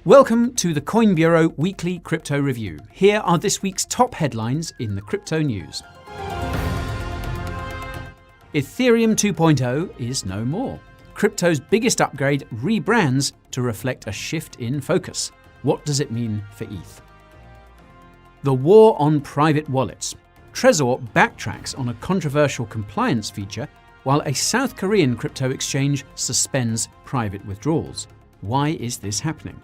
Welcome to the Coin Bureau Weekly Crypto Review. Here are this week's top headlines in the crypto news. Ethereum 2.0 is no more. Crypto's biggest upgrade rebrands to reflect a shift in focus. What does it mean for ETH? The war on private wallets. Trezor backtracks on a controversial compliance feature, while a South Korean crypto exchange suspends private withdrawals. Why is this happening?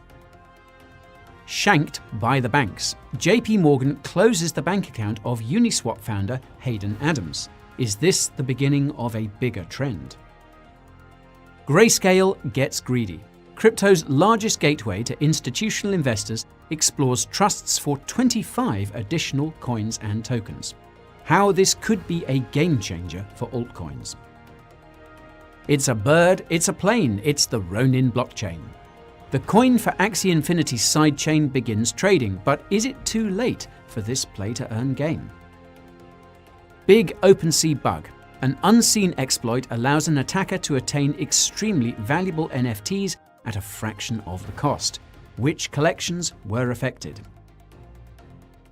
Shanked by the banks. JP Morgan closes the bank account of Uniswap founder Hayden Adams. Is this the beginning of a bigger trend? Grayscale gets greedy. Crypto's largest gateway to institutional investors explores trusts for 25 additional coins and tokens. How this could be a game changer for altcoins. It's a bird, it's a plane, it's the Ronin blockchain. The coin for Axie Infinity's sidechain begins trading, but is it too late for this play-to-earn game? Big OpenSea bug. An unseen exploit allows an attacker to attain extremely valuable NFTs at a fraction of the cost. Which collections were affected?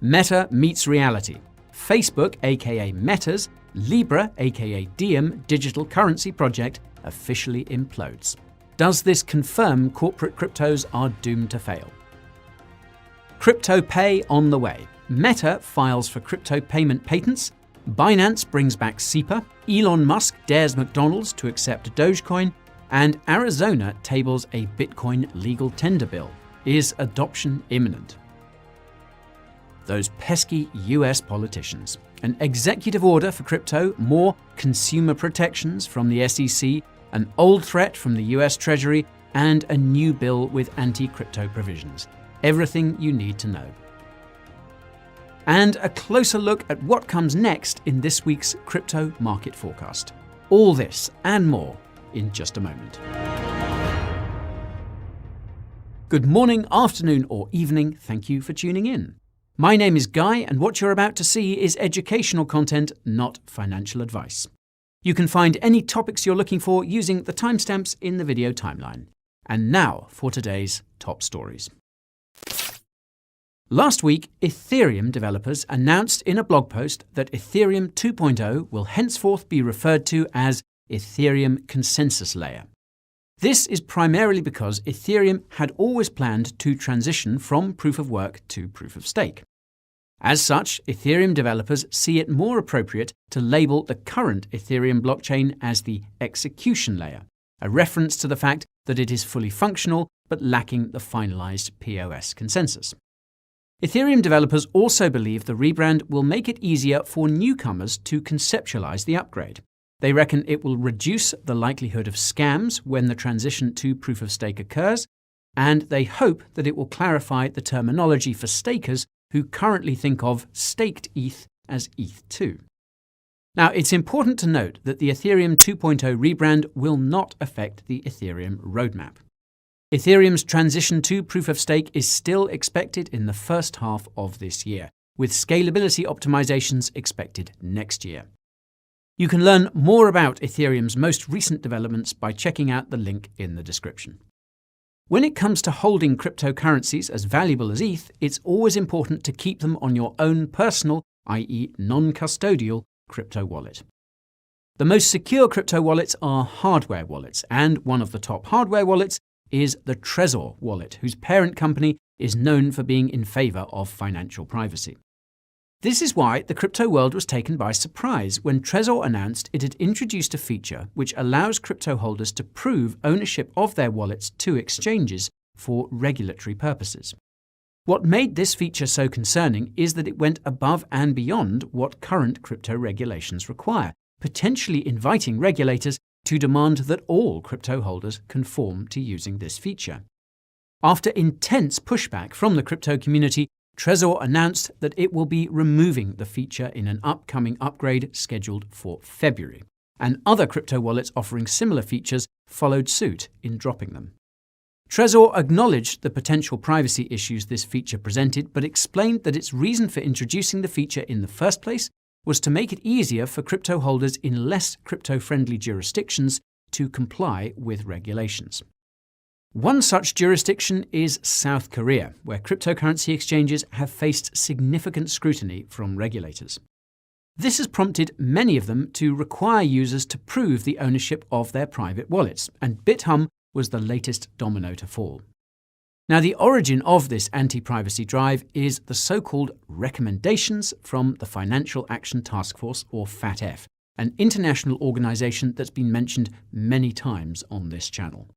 Meta meets reality. Facebook, aka Meta's Libra, aka Diem digital currency project officially implodes. Does this confirm corporate cryptos are doomed to fail? Crypto Pay on the way. Meta files for crypto payment patents. Binance brings back SEPA. Elon Musk dares McDonald's to accept Dogecoin. And Arizona tables a Bitcoin legal tender bill. Is adoption imminent? Those pesky US politicians. An executive order for crypto, more consumer protections from the SEC, an old threat from the US Treasury, and a new bill with anti-crypto provisions. Everything you need to know. And a closer look at what comes next in this week's crypto market forecast. All this and more in just a moment. Good morning, afternoon, or evening. Thank you for tuning in. My name is Guy, and what you're about to see is educational content, not financial advice. You can find any topics you're looking for using the timestamps in the video timeline. And now for today's top stories. Last week, Ethereum developers announced in a blog post that Ethereum 2.0 will henceforth be referred to as Ethereum Consensus Layer. This is primarily because Ethereum had always planned to transition from proof of work to proof of stake. As such, Ethereum developers see it more appropriate to label the current Ethereum blockchain as the execution layer, a reference to the fact that it is fully functional but lacking the finalized POS consensus. Ethereum developers also believe the rebrand will make it easier for newcomers to conceptualize the upgrade. They reckon it will reduce the likelihood of scams when the transition to proof of stake occurs, and they hope that it will clarify the terminology for stakers who currently think of staked ETH as ETH2. Now, it's important to note that the Ethereum 2.0 rebrand will not affect the Ethereum roadmap. Ethereum's transition to proof of stake is still expected in the first half of this year, with scalability optimizations expected next year. You can learn more about Ethereum's most recent developments by checking out the link in the description. When it comes to holding cryptocurrencies as valuable as ETH, it's always important to keep them on your own personal, i.e. non-custodial, crypto wallet. The most secure crypto wallets are hardware wallets, and one of the top hardware wallets is the Trezor wallet, whose parent company is known for being in favor of financial privacy. This is why the crypto world was taken by surprise when Trezor announced it had introduced a feature which allows crypto holders to prove ownership of their wallets to exchanges for regulatory purposes. What made this feature so concerning is that it went above and beyond what current crypto regulations require, potentially inviting regulators to demand that all crypto holders conform to using this feature. After intense pushback from the crypto community, Trezor announced that it will be removing the feature in an upcoming upgrade scheduled for February, and other crypto wallets offering similar features followed suit in dropping them. Trezor acknowledged the potential privacy issues this feature presented, but explained that its reason for introducing the feature in the first place was to make it easier for crypto holders in less crypto-friendly jurisdictions to comply with regulations. One such jurisdiction is South Korea, where cryptocurrency exchanges have faced significant scrutiny from regulators. This has prompted many of them to require users to prove the ownership of their private wallets, and BitHum was the latest domino to fall. Now, the origin of this anti-privacy drive is the so-called recommendations from the Financial Action Task Force, or FATF, an international organization that's been mentioned many times on this channel.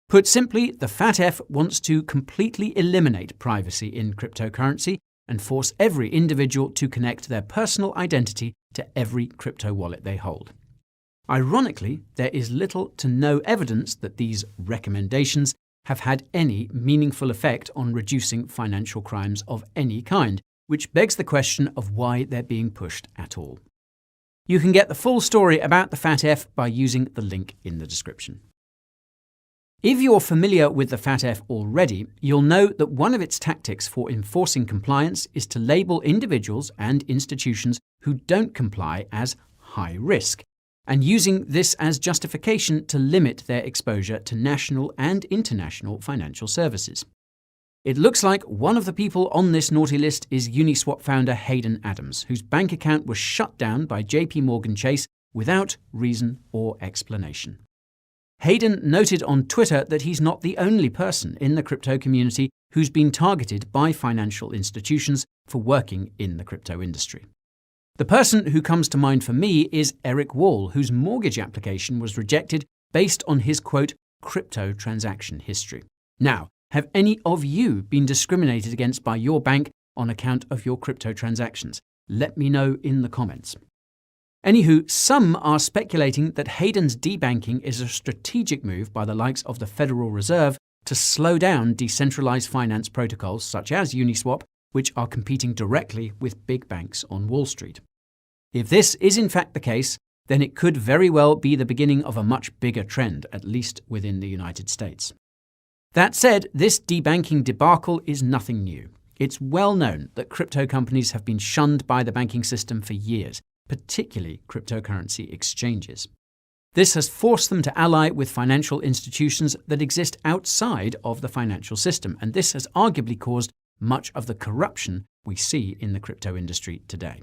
Put simply, the FATF wants to completely eliminate privacy in cryptocurrency and force every individual to connect their personal identity to every crypto wallet they hold. Ironically, there is little to no evidence that these recommendations have had any meaningful effect on reducing financial crimes of any kind, which begs the question of why they're being pushed at all. You can get the full story about the FATF by using the link in the description. If you're familiar with the FATF already, you'll know that one of its tactics for enforcing compliance is to label individuals and institutions who don't comply as high risk, and using this as justification to limit their exposure to national and international financial services. It looks like one of the people on this naughty list is Uniswap founder Hayden Adams, whose bank account was shut down by JP Chase without reason or explanation. Hayden noted on Twitter that he's not the only person in the crypto community who's been targeted by financial institutions for working in the crypto industry. The person who comes to mind for me is Eric Wall, whose mortgage application was rejected based on his, quote, crypto transaction history. Now, have any of you been discriminated against by your bank on account of your crypto transactions? Let me know in the comments. Anywho, some are speculating that Hayden's debanking is a strategic move by the likes of the Federal Reserve to slow down decentralized finance protocols such as Uniswap, which are competing directly with big banks on Wall Street. If this is in fact the case, then it could very well be the beginning of a much bigger trend, at least within the United States. That said, this debanking debacle is nothing new. It's well known that crypto companies have been shunned by the banking system for years, particularly cryptocurrency exchanges. This has forced them to ally with financial institutions that exist outside of the financial system, and this has arguably caused much of the corruption we see in the crypto industry today.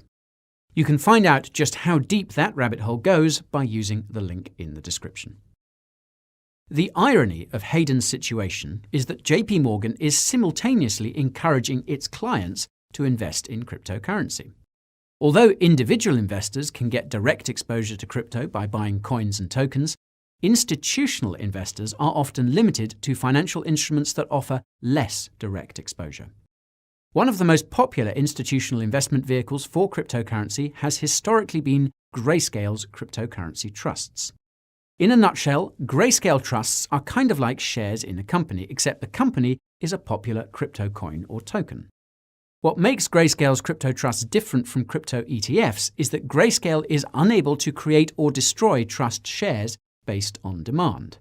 You can find out just how deep that rabbit hole goes by using the link in the description. The irony of Hayden's situation is that JP Morgan is simultaneously encouraging its clients to invest in cryptocurrency. Although individual investors can get direct exposure to crypto by buying coins and tokens, institutional investors are often limited to financial instruments that offer less direct exposure. One of the most popular institutional investment vehicles for cryptocurrency has historically been Grayscale's cryptocurrency trusts. In a nutshell, Grayscale trusts are kind of like shares in a company, except the company is a popular crypto coin or token. What makes Grayscale's crypto trusts different from crypto ETFs is that Grayscale is unable to create or destroy trust shares based on demand.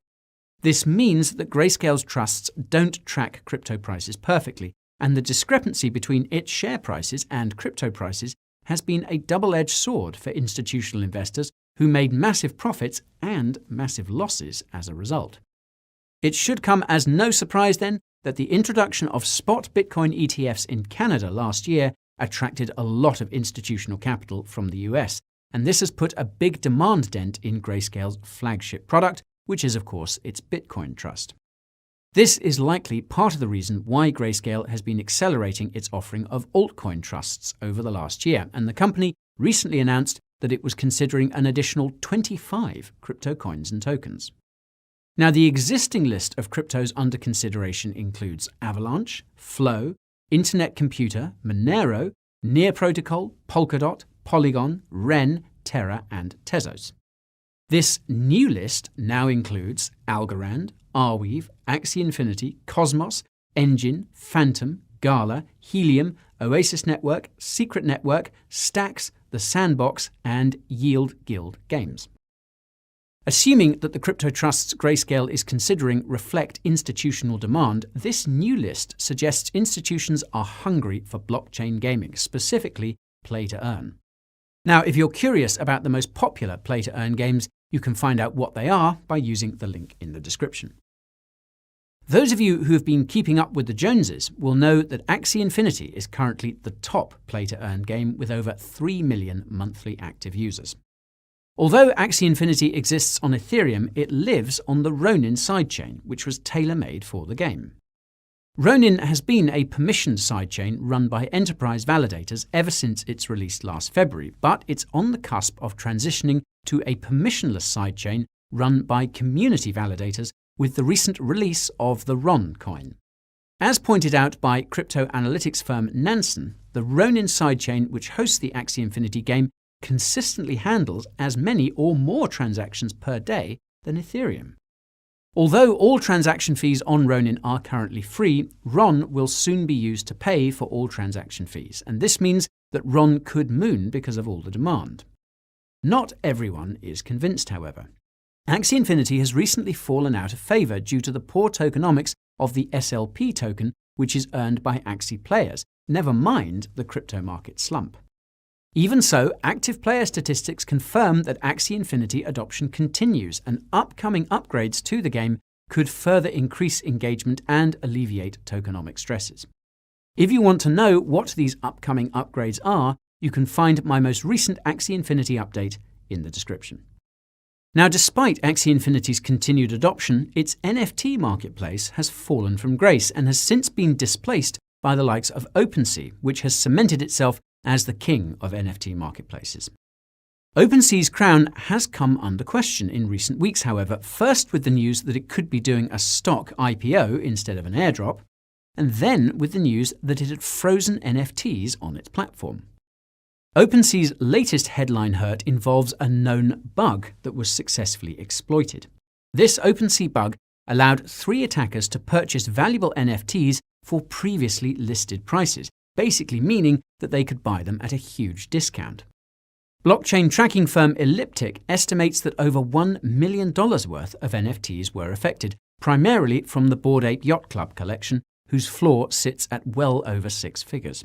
This means that Grayscale's trusts don't track crypto prices perfectly, and the discrepancy between its share prices and crypto prices has been a double-edged sword for institutional investors who made massive profits and massive losses as a result. It should come as no surprise then that the introduction of spot Bitcoin ETFs in Canada last year attracted a lot of institutional capital from the US, and this has put a big demand dent in Grayscale's flagship product, which is of course its Bitcoin trust. This is likely part of the reason why Grayscale has been accelerating its offering of altcoin trusts over the last year, and the company recently announced that it was considering an additional 25 crypto coins and tokens. Now, the existing list of cryptos under consideration includes Avalanche, Flow, Internet Computer, Monero, Near Protocol, Polkadot, Polygon, Ren, Terra, and Tezos. This new list now includes Algorand, Arweave, Axie Infinity, Cosmos, Engine, Phantom, Gala, Helium, Oasis Network, Secret Network, Stacks, The Sandbox, and Yield Guild Games. Assuming that the crypto trusts Grayscale is considering reflect institutional demand, this new list suggests institutions are hungry for blockchain gaming, specifically play to earn. Now, if you're curious about the most popular play to earn games, you can find out what they are by using the link in the description. Those of you who have been keeping up with the Joneses will know that Axie Infinity is currently the top play to earn game with over 3 million monthly active users. Although Axie Infinity exists on Ethereum, it lives on the Ronin sidechain, which was tailor-made for the game. Ronin has been a permissioned sidechain run by enterprise validators ever since its release last February, but it's on the cusp of transitioning to a permissionless sidechain run by community validators with the recent release of the RON coin. As pointed out by crypto analytics firm Nansen, the Ronin sidechain, which hosts the Axie Infinity game, consistently handles as many or more transactions per day than Ethereum. Although all transaction fees on Ronin are currently free, RON will soon be used to pay for all transaction fees, and this means that RON could moon because of all the demand. Not everyone is convinced, however. Axie Infinity has recently fallen out of favor due to the poor tokenomics of the SLP token, which is earned by Axie players, never mind the crypto market slump. Even so, active player statistics confirm that Axie Infinity adoption continues, and upcoming upgrades to the game could further increase engagement and alleviate tokenomic stresses. If you want to know what these upcoming upgrades are, you can find my most recent Axie Infinity update in the description. Now, despite Axie Infinity's continued adoption, its NFT marketplace has fallen from grace and has since been displaced by the likes of OpenSea, which has cemented itself as the king of NFT marketplaces. OpenSea's crown has come under question in recent weeks, however, first with the news that it could be doing a stock IPO instead of an airdrop, and then with the news that it had frozen NFTs on its platform. OpenSea's latest headline hurt involves a known bug that was successfully exploited. This OpenSea bug allowed 3 attackers to purchase valuable NFTs for previously listed prices, basically meaning that they could buy them at a huge discount. Blockchain tracking firm Elliptic estimates that over $1 million worth of NFTs were affected, primarily from the Bored Ape Yacht Club collection, whose floor sits at well over 6 figures.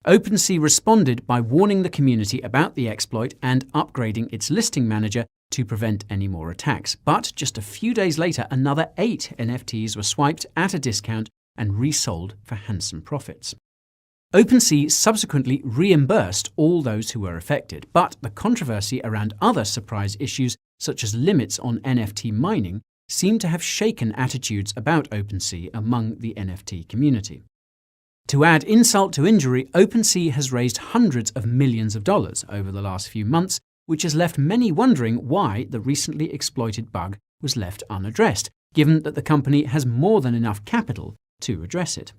OpenSea responded by warning the community about the exploit and upgrading its listing manager to prevent any more attacks. But just a few days later, another 8 NFTs were swiped at a discount and resold for handsome profits. OpenSea subsequently reimbursed all those who were affected, but the controversy around other surprise issues, such as limits on NFT mining, seemed to have shaken attitudes about OpenSea among the NFT community. To add insult to injury, OpenSea has raised hundreds of millions of dollars over the last few months, which has left many wondering why the recently exploited bug was left unaddressed, given that the company has more than enough capital to address it.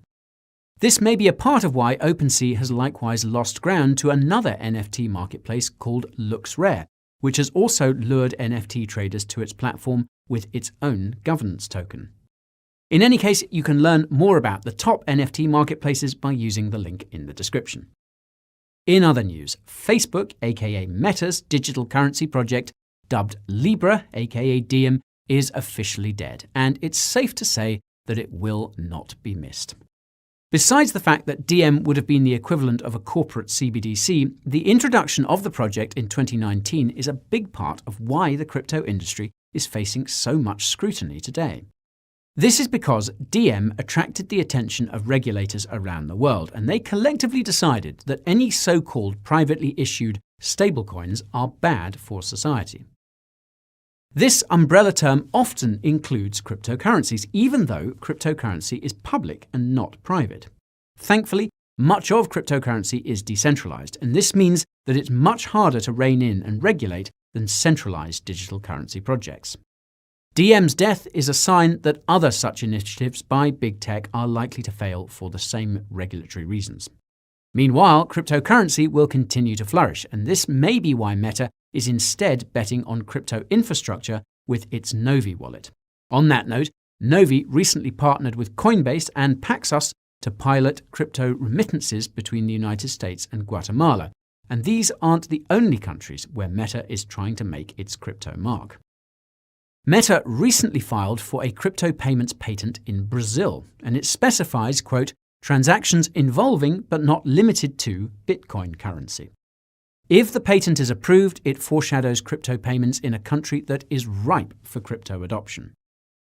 This may be a part of why OpenSea has likewise lost ground to another NFT marketplace called LooksRare, which has also lured NFT traders to its platform with its own governance token. In any case, you can learn more about the top NFT marketplaces by using the link in the description. In other news, Facebook, aka Meta's digital currency project, dubbed Libra, aka Diem, is officially dead, and it's safe to say that it will not be missed. Besides the fact that Diem would have been the equivalent of a corporate CBDC, the introduction of the project in 2019 is a big part of why the crypto industry is facing so much scrutiny today. This is because Diem attracted the attention of regulators around the world, and they collectively decided that any so-called privately issued stablecoins are bad for society. This umbrella term often includes cryptocurrencies, even though cryptocurrency is public and not private. Thankfully, much of cryptocurrency is decentralized, and this means that it's much harder to rein in and regulate than centralized digital currency projects. Diem's death is a sign that other such initiatives by big tech are likely to fail for the same regulatory reasons. Meanwhile, cryptocurrency will continue to flourish, and this may be why Meta is instead betting on crypto infrastructure with its Novi wallet. On that note, Novi recently partnered with Coinbase and Paxos to pilot crypto remittances between the United States and Guatemala, and these aren't the only countries where Meta is trying to make its crypto mark. Meta recently filed for a crypto payments patent in Brazil, and it specifies, quote, transactions involving but not limited to Bitcoin currency. If the patent is approved, it foreshadows crypto payments in a country that is ripe for crypto adoption.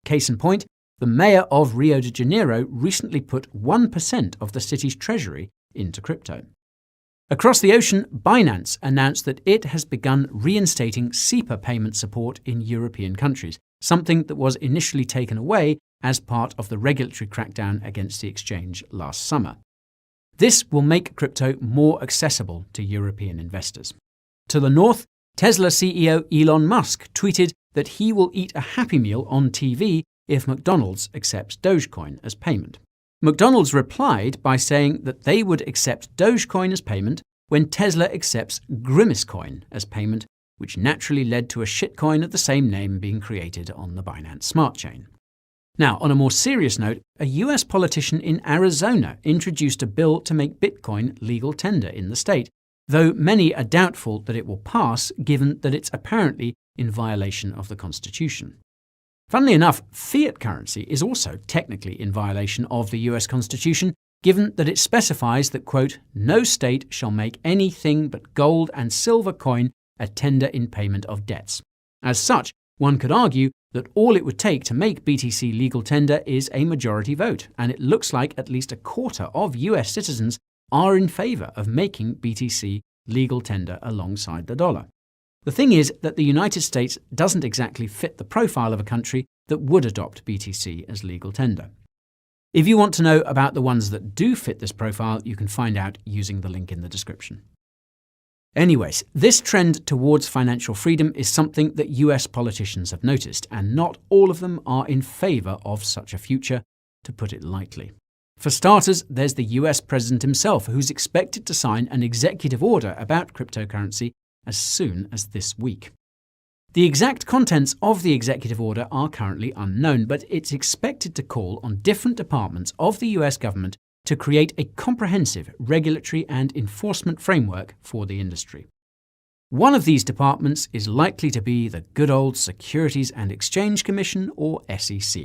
Case in point, the mayor of Rio de Janeiro recently put 1% of the city's treasury into crypto. Across the ocean, Binance announced that it has begun reinstating SEPA payment support in European countries, something that was initially taken away as part of the regulatory crackdown against the exchange last summer. This will make crypto more accessible to European investors. To the north, Tesla CEO Elon Musk tweeted that he will eat a Happy Meal on TV if McDonald's accepts Dogecoin as payment. McDonald's replied by saying that they would accept Dogecoin as payment when Tesla accepts Grimacecoin as payment, which naturally led to a shitcoin of the same name being created on the Binance Smart Chain. Now, on a more serious note, a US politician in Arizona introduced a bill to make Bitcoin legal tender in the state, though many are doubtful that it will pass given that it's apparently in violation of the Constitution. Funnily enough, fiat currency is also technically in violation of the US Constitution, given that it specifies that, quote, no state shall make anything but gold and silver coin a tender in payment of debts. As such, one could argue that all it would take to make BTC legal tender is a majority vote, and it looks like at least a quarter of US citizens are in favor of making BTC legal tender alongside the dollar. The thing is that the United States doesn't exactly fit the profile of a country that would adopt BTC as legal tender. If you want to know about the ones that do fit this profile, you can find out using the link in the description. Anyways, this trend towards financial freedom is something that US politicians have noticed, and not all of them are in favor of such a future, to put it lightly. For starters, there's the US president himself, who's expected to sign an executive order about cryptocurrency as soon as this week. The exact contents of the executive order are currently unknown, but it's expected to call on different departments of the US government to create a comprehensive regulatory and enforcement framework for the industry. One of these departments is likely to be the good old Securities and Exchange Commission, or SEC,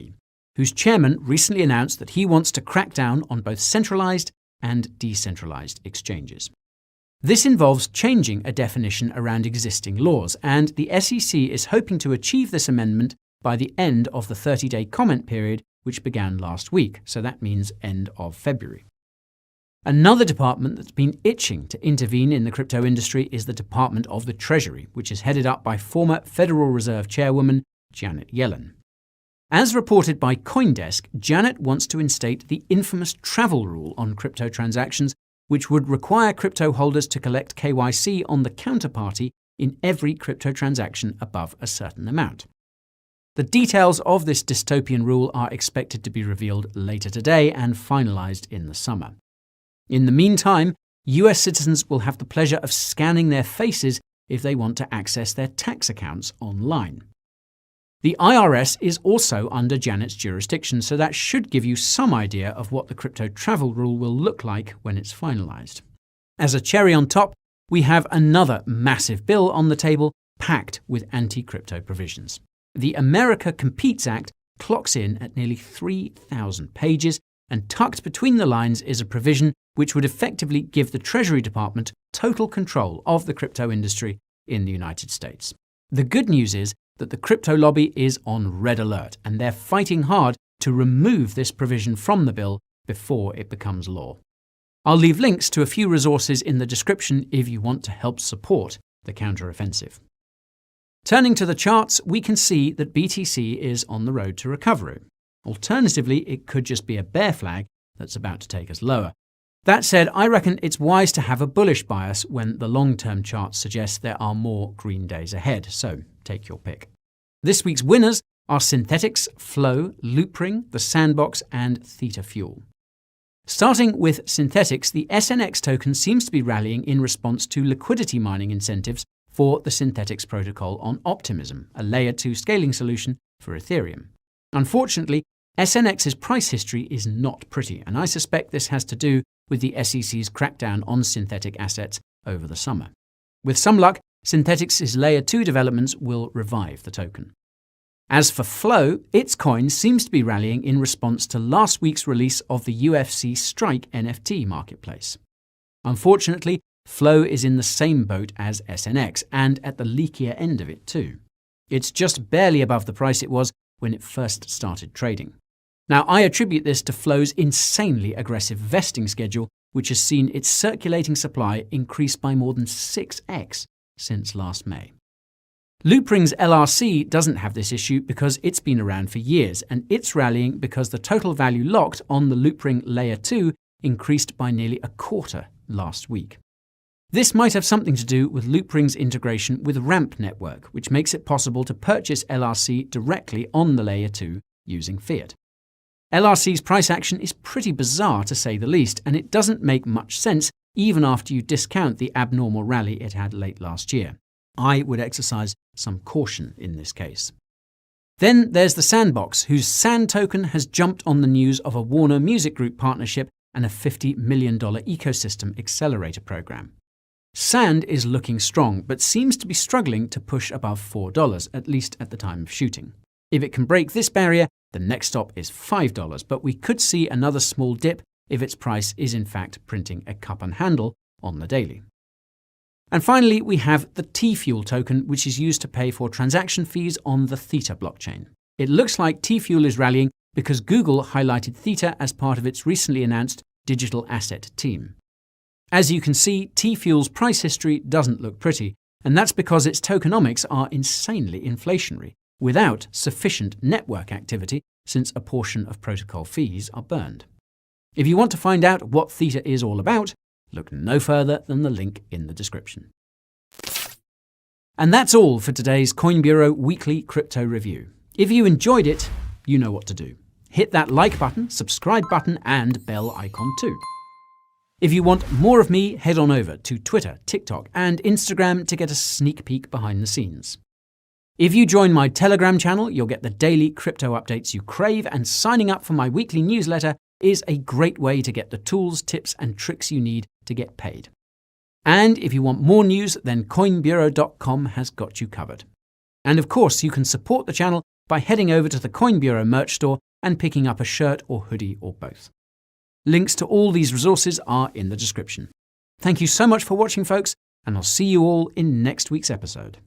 whose chairman recently announced that he wants to crack down on both centralized and decentralized exchanges. This involves changing a definition around existing laws, and the SEC is hoping to achieve this amendment by the end of the 30-day comment period, which began last week, so that means end of February. Another department that's been itching to intervene in the crypto industry is the Department of the Treasury, which is headed up by former Federal Reserve Chairwoman Janet Yellen. As reported by CoinDesk, Janet wants to instate the infamous travel rule on crypto transactions, which would require crypto holders to collect KYC on the counterparty in every crypto transaction above a certain amount. The details of this dystopian rule are expected to be revealed later today and finalized in the summer. In the meantime, US citizens will have the pleasure of scanning their faces if they want to access their tax accounts online. The IRS is also under Janet's jurisdiction, so that should give you some idea of what the crypto travel rule will look like when it's finalized. As a cherry on top, we have another massive bill on the table, packed with anti-crypto provisions. The America Competes Act clocks in at nearly 3,000 pages, and tucked between the lines is a provision which would effectively give the Treasury Department total control of the crypto industry in the United States. The good news is that the crypto lobby is on red alert, and they're fighting hard to remove this provision from the bill before it becomes law. I'll leave links to a few resources in the description if you want to help support the counteroffensive. Turning to the charts, we can see that BTC is on the road to recovery. Alternatively, it could just be a bear flag that's about to take us lower. That said, I reckon it's wise to have a bullish bias when the long-term charts suggest there are more green days ahead, so take your pick. This week's winners are Synthetics, Flow, Loopring, The Sandbox, and Theta Fuel. Starting with Synthetics, the SNX token seems to be rallying in response to liquidity mining incentives for the Synthetics protocol on Optimism, a Layer 2 scaling solution for Ethereum. Unfortunately, SNX's price history is not pretty, and I suspect this has to do with the SEC's crackdown on synthetic assets over the summer. With some luck, Synthetics' Layer 2 developments will revive the token. As for Flow, its coin seems to be rallying in response to last week's release of the UFC Strike NFT marketplace. Unfortunately, Flow is in the same boat as SNX, and at the leakier end of it too. It's just barely above the price it was when it first started trading. Now, I attribute this to Flow's insanely aggressive vesting schedule, which has seen its circulating supply increase by more than 6x since last May. Loopring's LRC doesn't have this issue because it's been around for years, and it's rallying because the total value locked on the Loopring Layer 2 increased by nearly a quarter last week. This might have something to do with Loopring's integration with Ramp Network, which makes it possible to purchase LRC directly on the Layer 2 using fiat. LRC's price action is pretty bizarre to say the least, and it doesn't make much sense even after you discount the abnormal rally it had late last year. I would exercise some caution in this case. Then there's the Sandbox, whose Sand token has jumped on the news of a Warner Music Group partnership and a $50 million ecosystem accelerator program. Sand is looking strong, but seems to be struggling to push above $4, at least at the time of shooting. If it can break this barrier, the next stop is $5, but we could see another small dip if its price is in fact printing a cup and handle on the daily. And finally, we have the T-Fuel token, which is used to pay for transaction fees on the Theta blockchain. It looks like T-Fuel is rallying because Google highlighted Theta as part of its recently announced digital asset team. As you can see, T-Fuel's price history doesn't look pretty, and that's because its tokenomics are insanely inflationary, without sufficient network activity since a portion of protocol fees are burned. If you want to find out what Theta is all about, look no further than the link in the description. And that's all for today's Coin Bureau Weekly Crypto Review. If you enjoyed it, you know what to do. Hit that like button, subscribe button, and bell icon too. If you want more of me, head on over to Twitter, TikTok, and Instagram to get a sneak peek behind the scenes. If you join my Telegram channel, you'll get the daily crypto updates you crave, and signing up for my weekly newsletter is a great way to get the tools, tips, and tricks you need to get paid. And if you want more news, then coinbureau.com has got you covered. And of course, you can support the channel by heading over to the Coin Bureau merch store and picking up a shirt or hoodie or both. Links to all these resources are in the description. Thank you so much for watching, folks, and I'll see you all in next week's episode.